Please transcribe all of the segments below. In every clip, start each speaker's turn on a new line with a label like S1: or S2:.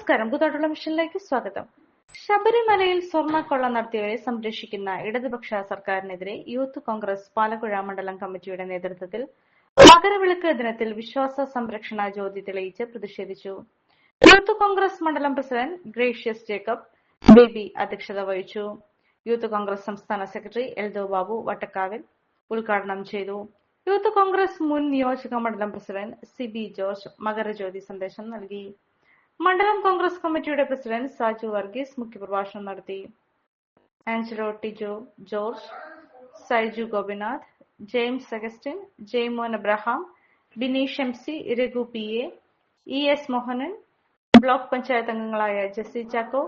S1: നമസ്കാരം. കൂത്താട്ടുള്ള മിഷനിലേക്ക് സ്വാഗതം. ശബരിമലയിൽ സ്വർണ്ണക്കൊള്ള നടത്തിയവരെ സംരക്ഷിക്കുന്ന ഇടതുപക്ഷ സർക്കാരിനെതിരെ യൂത്ത് കോൺഗ്രസ് പാലക്കുഴ മണ്ഡലം കമ്മിറ്റിയുടെ നേതൃത്വത്തിൽ മകരവിളക്ക് ദിനത്തിൽ വിശ്വാസ സംരക്ഷണ ജ്യോതി തെളിയിച്ച് പ്രതിഷേധിച്ചു. യൂത്ത് കോൺഗ്രസ് മണ്ഡലം പ്രസിഡന്റ് ഗ്രേഷ്യസ് ജേക്കബ് ബേബി അധ്യക്ഷത വഹിച്ചു. യൂത്ത് കോൺഗ്രസ് സംസ്ഥാന സെക്രട്ടറി എൽദോ ബാബു വട്ടക്കാവിൽ ഉദ്ഘാടനം ചെയ്തു. യൂത്ത് കോൺഗ്രസ് മുൻ നിയോജക മണ്ഡലം പ്രസിഡന്റ് സിബി ജോർജ് മകരജ്യോതി സന്ദേശം നൽകി. മണ്ഡലം കോൺഗ്രസ് കമ്മിറ്റിയുടെ പ്രസിഡന്റ് സാജു വർഗീസ് മുഖ്യപ്രഭാഷണം നടത്തി. Angelo Tijo George, Saiju Gopinath, James Augustine, Jaimon Abraham, Bineesh MC, Raghu P A, E S Mohanan, block panchayat അംഗങ്ങളായ Jessy Chacko,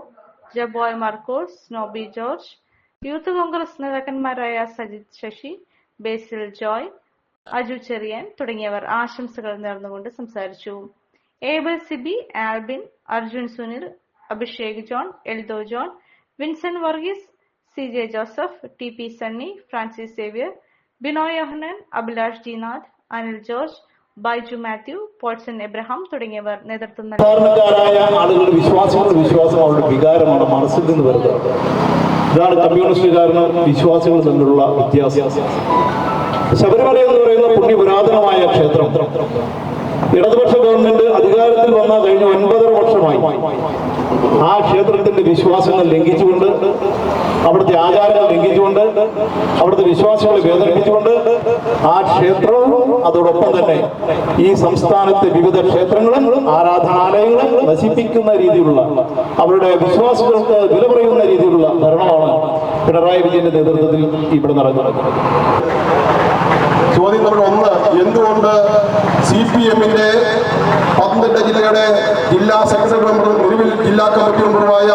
S1: Jaboy Markose, Noby George, youth Congress നേതാക്കന്മാരായ സജിത് ശശി, ബേസിൽ ജോയ്, അജു ചെറിയൻ തുടങ്ങിയവർ ആശംസകൾ നേർന്നുകൊണ്ട് സംസാരിച്ചു. Able Siby, Albin, Arjun Sunil, Abhishek John, Eldho John, Vincent Varghese, C J Joseph, T P Sunny, Francis Xavier, Binoy Yohannan, Abhilash Jinath, Anil George, Baiju Mathew, Paulson Abraham തുടങ്ങിയവർ നേതൃത്വം നൽകി.
S2: ആളുകളുടെ വിശ്വാസം അവരുടെ വികാരമാണ്, മനസ്സിൽ നിന്ന് വരുന്നത്. ഇതാണ് കമ്മ്യൂണിസ്റ്റുകാരനും വിശ്വാസികളും തമ്മിലുള്ള വ്യത്യാസം. ശബരിമല എന്ന് പറയുന്ന പുണ്യപുരാതനമായ ക്ഷേത്രം ഇടതുപക്ഷ ഗവൺമെന്റ് അധികാരത്തിൽ വന്ന കഴിഞ്ഞ 9.5 വർഷമായി ആ ക്ഷേത്രത്തിന്റെ വിശ്വാസങ്ങൾ ലംഘിച്ചുകൊണ്ട്, അവിടുത്തെ ആചാരങ്ങൾ ലംഘിച്ചുകൊണ്ട്, അവിടുത്തെ വിശ്വാസികളെ വേദനിപ്പിച്ചുകൊണ്ട് ആ ക്ഷേത്രവും അതോടൊപ്പം തന്നെ ഈ സംസ്ഥാനത്തെ വിവിധ ക്ഷേത്രങ്ങളും ആരാധനാലയങ്ങളും നശിപ്പിക്കുന്ന രീതിയിലുള്ള, അവരുടെ വിശ്വാസികൾക്ക് വില പറയുന്ന രീതിയിലുള്ള ഭരണമാണ് പിണറായി വിജയന്റെ നേതൃത്വത്തിൽ ഇവിടെ നടക്കുന്നത്.
S3: ചോദ്യം നമ്പർ 1, എന്തുകൊണ്ട് CPM-ന്റെ പത്തനംതിട്ട ജില്ലയുടെ ജില്ലാ സെക്രട്ടറി മെമ്പറും നിലവിൽ ജില്ലാ കമ്മിറ്റി മെമ്പറുമായ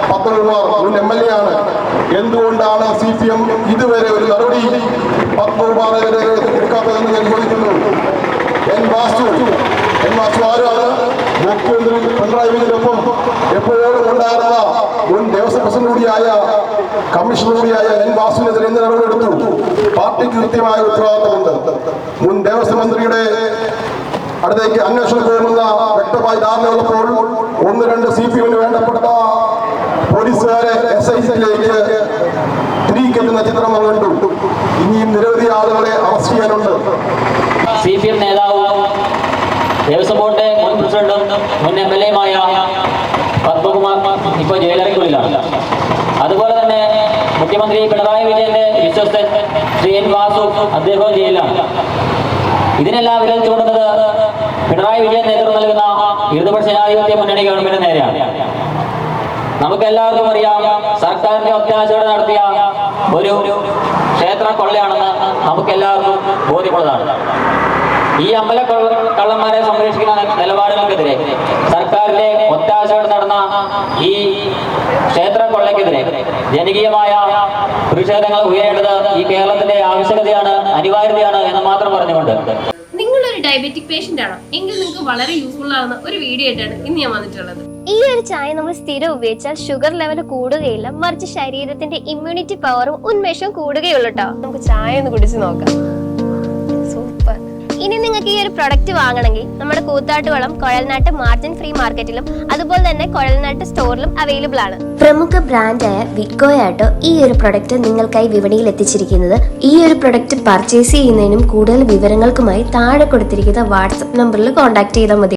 S3: പത്മകുമാർ മുൻ MLA ആണ്, എന്തുകൊണ്ടാണ് CPM ഇതുവരെ ഒരു നടപടി പത്മകുമാറിനെതിരെ എടുക്കാത്തതെന്ന് ഞാൻ ചോദിക്കുന്നു. എൻ വാസു ആരാണ്? മുഖ്യമന്ത്രി പിണറായി വിജയനൊപ്പം എപ്പോഴും ഉണ്ടായിരുന്ന മുൻ ദേവസ്വം പ്രസിഡന്റ് കൂടിയായ കമ്മീഷണർ കൂടിയായ എൻ വാസുവിനെതിരെ എന്ത് നടപടിയെടുത്തു? പാർട്ടിക്ക് കൃത്യമായ ഉത്തരവാദിത്തമുണ്ട്. മുൻ ദേവസ്വം മന്ത്രിയുടെ അടുത്തേക്ക് അന്വേഷണം പോകുമെന്ന വ്യക്തമായ ധാരണയുള്ളപ്പോൾ 1-2 CPM-ന് വേണ്ടപ്പെട്ട പോലീസുകാരെ SIC-യിലേക്ക് തിരികെത്തുന്ന ചിത്രം നമ്മൾ കണ്ടു. ഇനിയും നിരവധി ആളുകളെ അറസ്റ്റ് ചെയ്യാനുണ്ട്.
S4: CPM നേതാവും ദേവസ്വം ബോർഡ് മുൻ പ്രസിഡന്റും മുൻ MLA-യുമായ പത്മകുമാർ ഇപ്പോൾ ജയിലറയ്ക്കുള്ളിലാണ്. അതുപോലെ തന്നെ മുഖ്യമന്ത്രി പിണറായി വിജയന്റെ വിശ്വസ്തൻ ശ്രീ എൻ വാസു അദ്ദേഹവും ജയിലിലാണ്. ഇതിനെല്ലാം വിരൽ ചൂണ്ടുന്നത് പിണറായി വിജയൻ നേതൃത്വം നൽകുന്ന ഇടതുപക്ഷ ജനാധിപത്യ മുന്നണി ഗവൺമെന്റ് നേരെയാണ്. നമുക്ക് എല്ലാവർക്കും അറിയാം, സർക്കാരിന്റെ ഒത്താശയോടെ നടത്തിയ ഒരു ക്ഷേത്ര കൊള്ളയാണെന്ന് നമുക്ക് എല്ലാവർക്കും ബോധ്യമുള്ളതാണ്. ഈ കള്ളന്മാരെ സംരക്ഷിക്കുന്ന നിലപാടുകൾക്കെതിരെ, സർക്കാരിന്റെ ഒത്താശയോടെ നടന്ന ഈ ക്ഷേത്ര കൊള്ളയ്ക്കെതിരെ ജനകീയമായ പ്രതിഷേധങ്ങൾ ഉയരേണ്ടത് ഈ കേരളത്തിന്റെ ആവശ്യകതയാണ്, അനിവാര്യതയാണ് എന്ന് മാത്രം പറഞ്ഞുകൊണ്ട്.
S5: നിങ്ങളൊരു ഡയബറ്റിക് പേഷ്യന്റ് ആണോ എങ്കിൽ നിങ്ങൾക്ക് വളരെ യൂസ്ഫുൾ ആവുന്ന ഒരു വീഡിയോ ആയിട്ടാണ് ഇന്ന് ഞാൻ വന്നിട്ടുള്ളത്.
S6: ഈ ഒരു ചായ നമ്മൾ സ്ഥിരം ഉപയോഗിച്ചാൽ ഷുഗർ ലെവൽ കൂടുകയില്ല, മറിച്ച് ശരീരത്തിന്റെ ഇമ്മ്യൂണിറ്റി പവറും ഉന്മേഷവും കൂടുകയുള്ളൂ കേട്ടോ.
S5: നമുക്ക് ചായ ഒന്ന് കുടിച്ച് നോക്കാം. സൂപ്പർ.
S6: ഇനി നിങ്ങൾക്ക് ഈ ഒരു പ്രൊഡക്റ്റ് വാങ്ങണമെങ്കിൽ നമ്മുടെ കൂത്താട്ടുകുളം കുഴൽനാട്ട് മാർജിൻ ഫ്രീ മാർക്കറ്റിലും അതുപോലെ തന്നെ കുഴൽനാട്ട് സ്റ്റോറിലും അവൈലബിൾ ആണ്. പ്രമുഖ ബ്രാൻഡായ വിക്കോയാട്ടോ ഈ ഒരു പ്രൊഡക്റ്റ് നിങ്ങൾക്കായി വിപണിയിൽ എത്തിച്ചിരിക്കുന്നത്. ഈ ഒരു പ്രൊഡക്റ്റ് പർച്ചേസ് ചെയ്യുന്നതിനും കൂടുതൽ വിവരങ്ങൾക്കുമായി താഴെ കൊടുത്തിരിക്കുന്ന വാട്സ്ആപ്പ് നമ്പറിൽ കോൺടാക്ട് ചെയ്താൽ മതി.